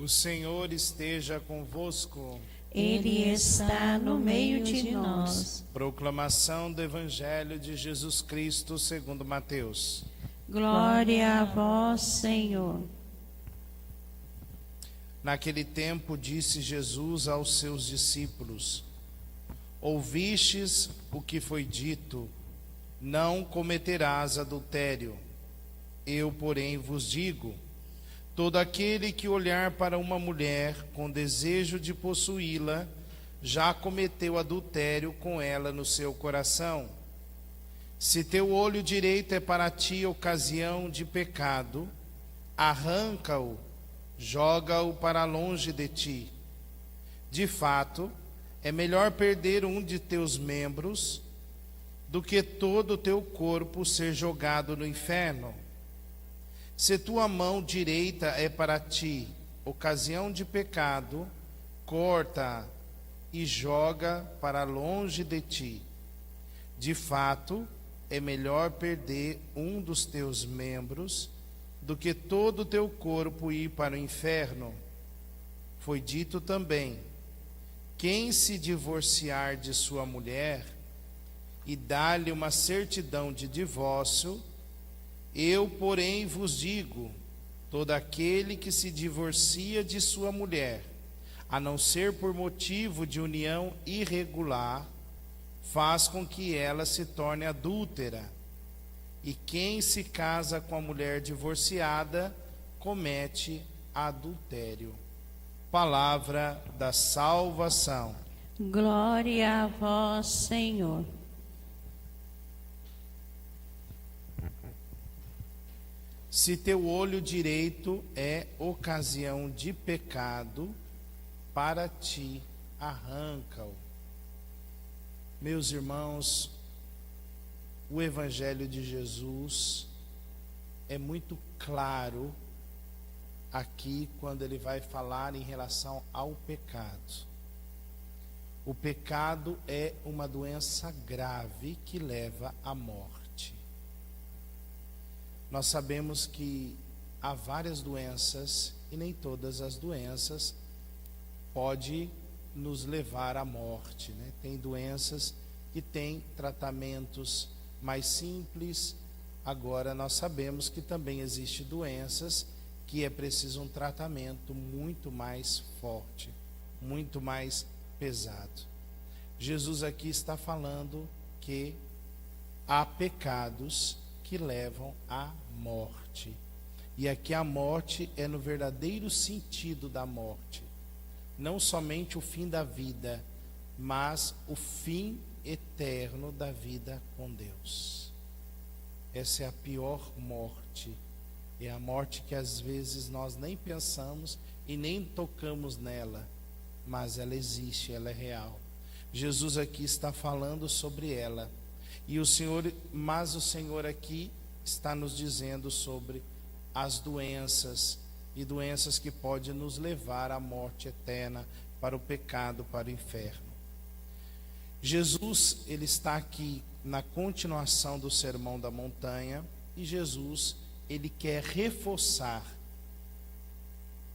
O Senhor esteja convosco. Ele está no meio de nós. Proclamação do Evangelho de Jesus Cristo segundo Mateus. Glória a vós, Senhor. Naquele tempo disse Jesus aos seus discípulos: Ouvistes o que foi dito, não cometerás adultério. Eu, porém, vos digo: todo aquele que olhar para uma mulher com desejo de possuí-la, já cometeu adultério com ela no seu coração. Se teu olho direito é para ti ocasião de pecado, arranca-o, joga-o para longe de ti. De fato, é melhor perder um de teus membros do que todo o teu corpo ser jogado no inferno. Se tua mão direita é para ti ocasião de pecado, corta-a e joga para longe de ti. De fato, é melhor perder um dos teus membros do que todo o teu corpo ir para o inferno. Foi dito também: quem se divorciar de sua mulher e dar-lhe uma certidão de divórcio, eu, porém, vos digo: todo aquele que se divorcia de sua mulher, a não ser por motivo de união irregular, faz com que ela se torne adúltera. E quem se casa com a mulher divorciada, comete adultério. Palavra da salvação. Glória a vós, Senhor. Se teu olho direito é ocasião de pecado, para ti arranca-o. Meus irmãos, o Evangelho de Jesus é muito claro aqui quando ele vai falar em relação ao pecado. O pecado é uma doença grave que leva à morte. Nós sabemos que há várias doenças e nem todas as doenças podem nos levar à morte, né? Tem doenças que têm tratamentos mais simples. Agora nós sabemos que também existem doenças que é preciso um tratamento muito mais forte, muito mais pesado. Jesus aqui está falando que há pecados que levam à morte. E aqui a morte é no verdadeiro sentido da morte. Não somente o fim da vida, mas o fim eterno da vida com Deus. Essa é a pior morte. É a morte que às vezes nós nem pensamos e nem tocamos nela, mas ela existe, ela é real. Jesus aqui está falando sobre ela. Mas o Senhor aqui está nos dizendo sobre as doenças, e doenças que podem nos levar à morte eterna, para o pecado, para o inferno. Jesus, ele está aqui na continuação do Sermão da Montanha, e Jesus, ele quer reforçar.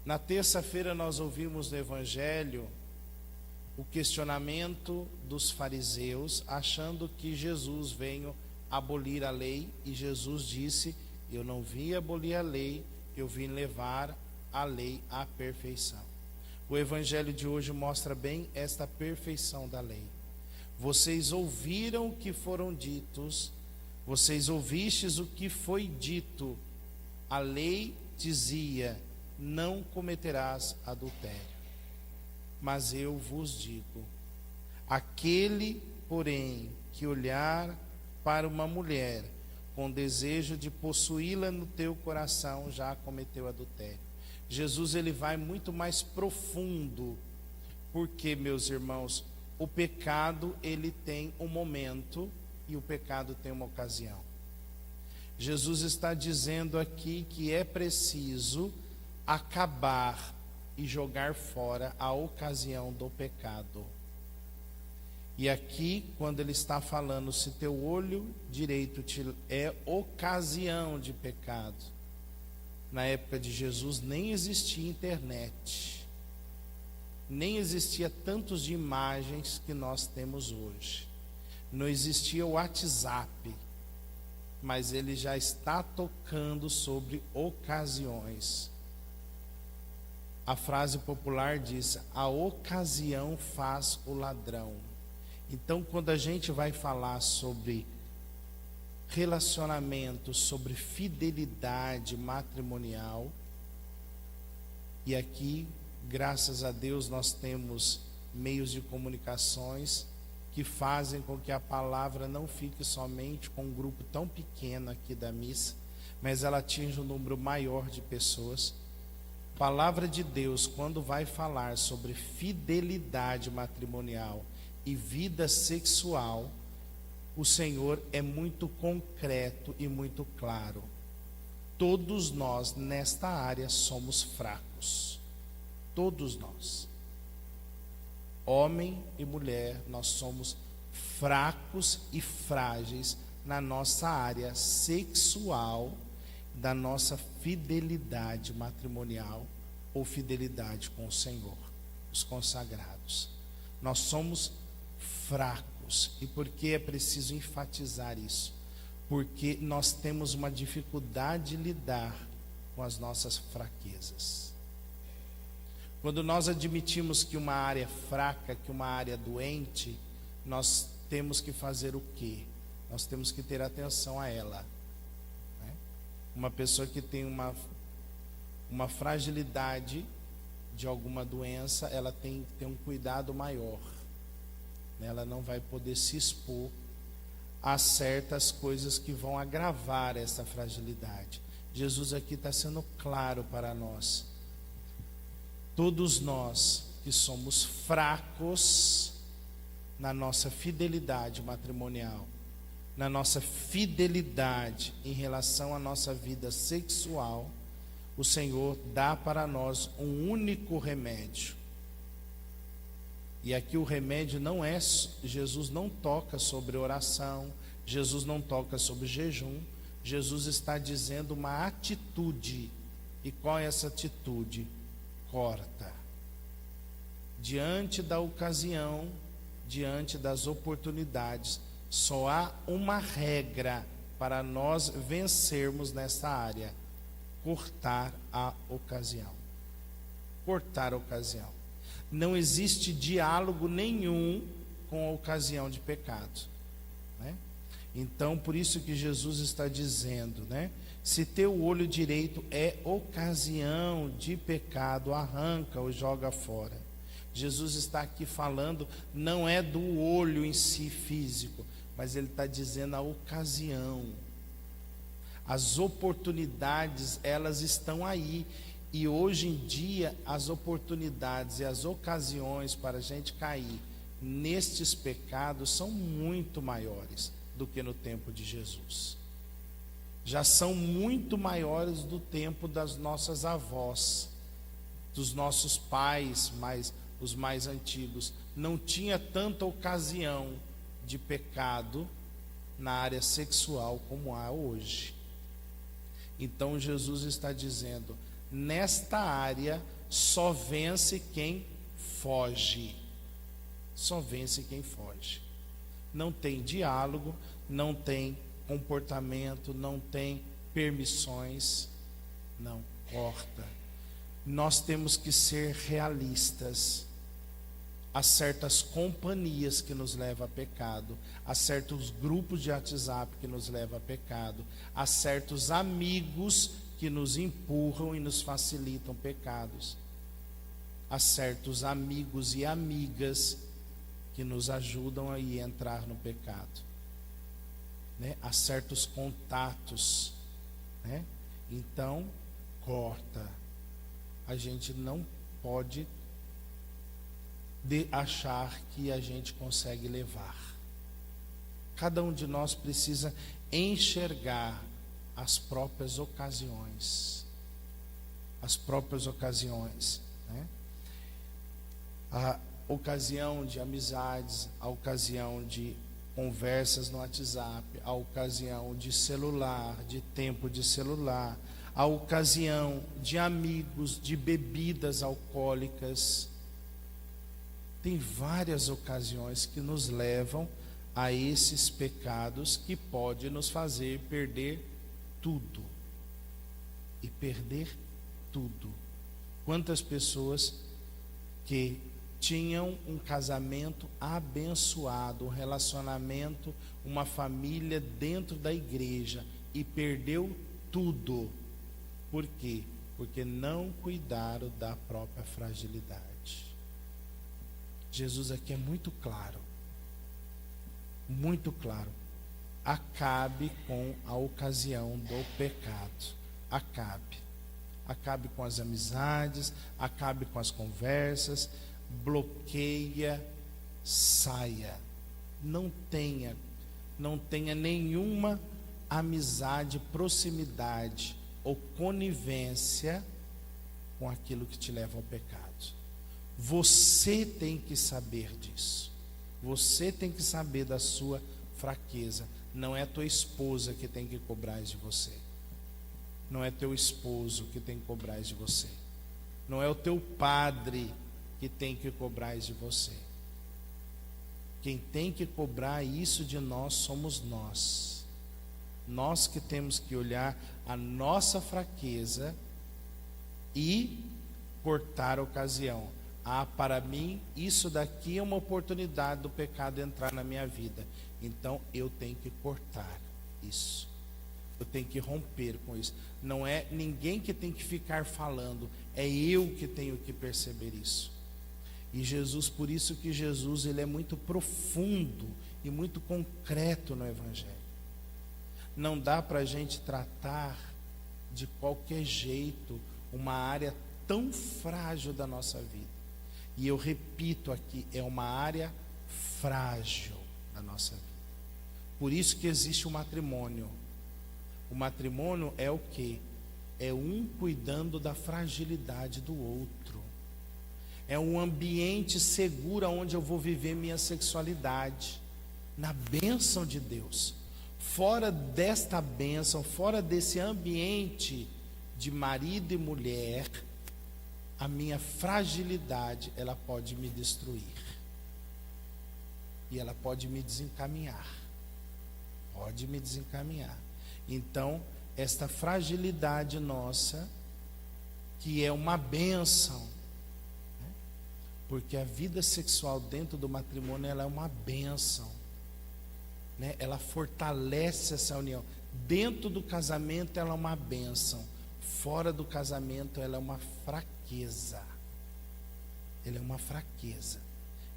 Na terça-feira nós ouvimos no Evangelho o questionamento dos fariseus, achando que Jesus veio abolir a lei, e Jesus disse: eu não vim abolir a lei, eu vim levar a lei à perfeição. O Evangelho de hoje mostra bem esta perfeição da lei. Vocês ouviram o que foram ditos, vocês ouvistes o que foi dito. A lei dizia: não cometerás adultério. Mas eu vos digo: aquele, porém, que olhar para uma mulher com desejo de possuí-la no teu coração, já cometeu adultério. Jesus, ele vai muito mais profundo, porque, meus irmãos, o pecado, ele tem um momento e o pecado tem uma ocasião. Jesus está dizendo aqui que é preciso acabar e jogar fora a ocasião do pecado. E aqui, quando ele está falando, se teu olho direito é ocasião de pecado, Na época de Jesus nem existia internet, nem existia tantos de imagens que nós temos hoje, não existia o WhatsApp, mas ele já está tocando sobre ocasiões. A frase popular diz: a ocasião faz o ladrão. Então, quando a gente vai falar sobre relacionamento, sobre fidelidade matrimonial, e aqui, graças a Deus, nós temos meios de comunicações que fazem com que a palavra não fique somente com um grupo tão pequeno aqui da missa, mas ela atinja um número maior de pessoas. A palavra de Deus, quando vai falar sobre fidelidade matrimonial e vida sexual, o Senhor é muito concreto e muito claro. Todos nós nesta área somos fracos. Todos nós. Homem e mulher, nós somos fracos e frágeis na nossa área sexual, da nossa fidelidade matrimonial ou fidelidade com o Senhor, os consagrados. Nós somos fracos. E por que é preciso enfatizar isso? Porque nós temos uma dificuldade de lidar com as nossas fraquezas. Quando nós admitimos que uma área é fraca, que uma área é doente, nós temos que fazer o quê? Nós temos que ter atenção a ela. Uma pessoa que tem uma fragilidade de alguma doença, ela tem que ter um cuidado maior. Ela não vai poder se expor a certas coisas que vão agravar essa fragilidade. Jesus aqui está sendo claro para nós. Todos nós que somos fracos na nossa fidelidade matrimonial, na nossa fidelidade em relação à nossa vida sexual, o Senhor dá para nós um único remédio. E aqui o remédio não é, Jesus não toca sobre oração, Jesus não toca sobre jejum, Jesus está dizendo uma atitude. E qual é essa atitude? Corta. Diante da ocasião, diante das oportunidades, só há uma regra para nós vencermos nessa área: cortar a ocasião. Cortar a ocasião. Não existe diálogo nenhum com a ocasião de pecado, né? Então, por isso que Jesus está dizendo, né? Se teu olho direito é ocasião de pecado, arranca ou joga fora. Jesus está aqui falando, não é do olho em si físico, mas ele está dizendo a ocasião. As oportunidades, elas estão aí. E hoje em dia, as oportunidades e as ocasiões para a gente cair nestes pecados são muito maiores do que no tempo de Jesus. Já são muito maiores do tempo das nossas avós, dos nossos pais, os mais antigos. Não tinha tanta ocasião de pecado na área sexual como há hoje. Então Jesus está dizendo, nesta área só vence quem foge. Só vence quem foge. Não tem diálogo, não tem comportamento, não tem permissões. Não, corta. Nós temos que ser realistas. Há certas companhias que nos levam a pecado, há certos grupos de WhatsApp que nos levam a pecado, há certos amigos que nos empurram e nos facilitam pecados, há certos amigos e amigas que nos ajudam a entrar no pecado, né? Há certos contatos, né? Então, corta. A gente não pode achar que a gente consegue levar. Cada um de nós precisa enxergar as próprias ocasiões. As próprias ocasiões, né? A ocasião de amizades, a ocasião de conversas no WhatsApp, a ocasião de celular, de tempo de celular, a ocasião de amigos, de bebidas alcoólicas. Tem várias ocasiões que nos levam a esses pecados que pode nos fazer perder tudo. E perder tudo. Quantas pessoas que tinham um casamento abençoado, um relacionamento, uma família dentro da igreja e perdeu tudo. Por quê? Porque não cuidaram da própria fragilidade. Jesus aqui é muito claro. Muito claro. Acabe com a ocasião do pecado. Acabe. Acabe com as amizades, acabe com as conversas, bloqueia, saia. Não tenha nenhuma amizade, proximidade ou conivência com aquilo que te leva ao pecado. Você tem que saber disso. Você tem que saber da sua fraqueza. Não é a tua esposa que tem que cobrar de você. Não é teu esposo que tem que cobrar de você. Não é o teu padre que tem que cobrar de você. Quem tem que cobrar isso de nós somos nós. Nós que temos que olhar a nossa fraqueza e cortar a ocasião. Para mim, isso daqui é uma oportunidade do pecado entrar na minha vida. Então, eu tenho que cortar isso. Eu tenho que romper com isso. Não é ninguém que tem que ficar falando. É eu que tenho que perceber isso. E Jesus, por isso que Jesus, ele é muito profundo e muito concreto no Evangelho. Não dá para a gente tratar de qualquer jeito uma área tão frágil da nossa vida. E eu repito aqui, é uma área frágil da nossa vida. Por isso que existe o matrimônio. O matrimônio é o quê? É um cuidando da fragilidade do outro. É um ambiente seguro onde eu vou viver minha sexualidade, na bênção de Deus. Fora desta bênção, fora desse ambiente de marido e mulher, a minha fragilidade, ela pode me destruir. E ela pode me desencaminhar. Pode me desencaminhar. Então, esta fragilidade nossa, que é uma bênção, né? Porque a vida sexual dentro do matrimônio, ela é uma bênção, né? Ela fortalece essa união. Dentro do casamento, ela é uma bênção. Fora do casamento, ela é uma fraqueza. Ela é uma fraqueza.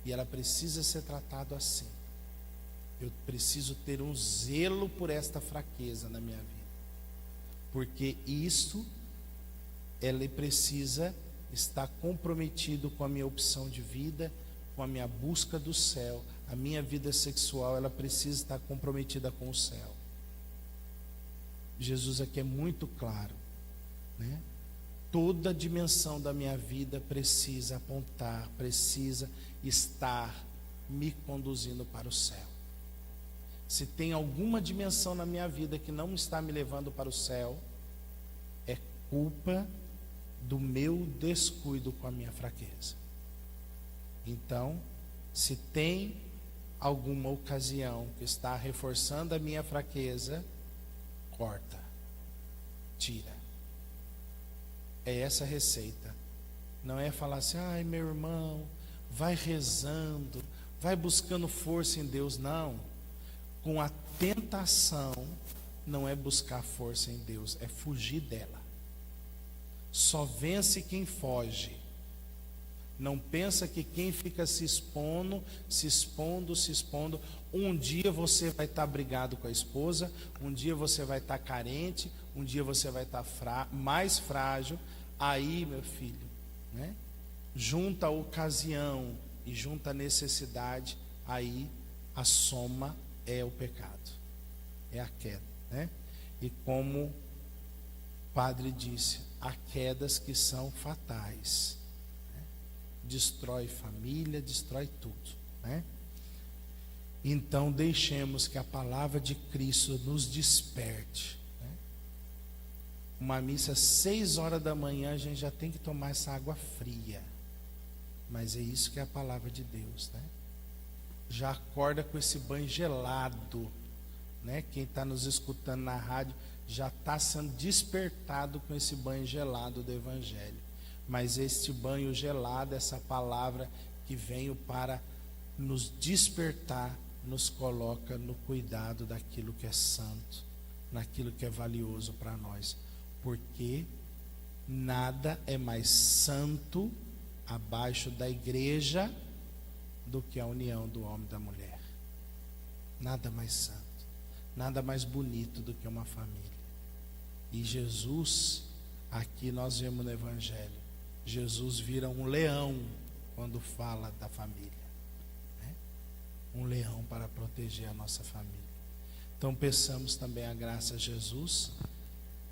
E ela precisa ser tratada assim. Eu preciso ter um zelo por esta fraqueza na minha vida. Porque isso, ela precisa estar comprometido com a minha opção de vida, com a minha busca do céu. A minha vida sexual, ela precisa estar comprometida com o céu. Jesus aqui é muito claro, né? Toda a dimensão da minha vida precisa apontar, precisa estar me conduzindo para o céu. Se tem alguma dimensão na minha vida que não está me levando para o céu, é culpa do meu descuido com a minha fraqueza. Então, se tem alguma ocasião que está reforçando a minha fraqueza, corta, tira. É essa a receita. Não é falar assim, ai meu irmão, vai rezando, vai buscando força em Deus. Não. Com a tentação, não é buscar força em Deus, é fugir dela. Só vence quem foge. Não pensa que quem fica se expondo, um dia você vai estar brigado com a esposa, um dia você vai estar carente, um dia você vai estar mais frágil. Aí, meu filho, né? Junta a ocasião e junta a necessidade, aí a soma é o pecado, é a queda, né? E como o padre disse, há quedas que são fatais, né? Destrói família, destrói tudo, né? Então deixemos que a palavra de Cristo nos desperte, né? Uma missa às 6 horas da manhã, a gente já tem que tomar essa água fria. Mas é isso que é a palavra de Deus, né? Já acorda com esse banho gelado, né? Quem está nos escutando na rádio já está sendo despertado com esse banho gelado do Evangelho. Mas este banho gelado, essa palavra que veio para nos despertar, nos coloca no cuidado daquilo que é santo, naquilo que é valioso para nós. Porque nada é mais santo abaixo da igreja do que a união do homem e da mulher. Nada mais santo, nada mais bonito do que uma família. E Jesus, aqui nós vemos no Evangelho, Jesus vira um leão quando fala da família, né? Um leão para proteger a nossa família. Então peçamos também a graça a Jesus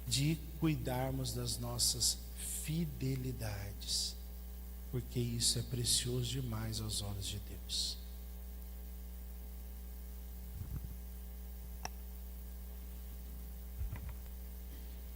de cuidarmos das nossas fidelidades, porque isso é precioso demais aos olhos de Deus.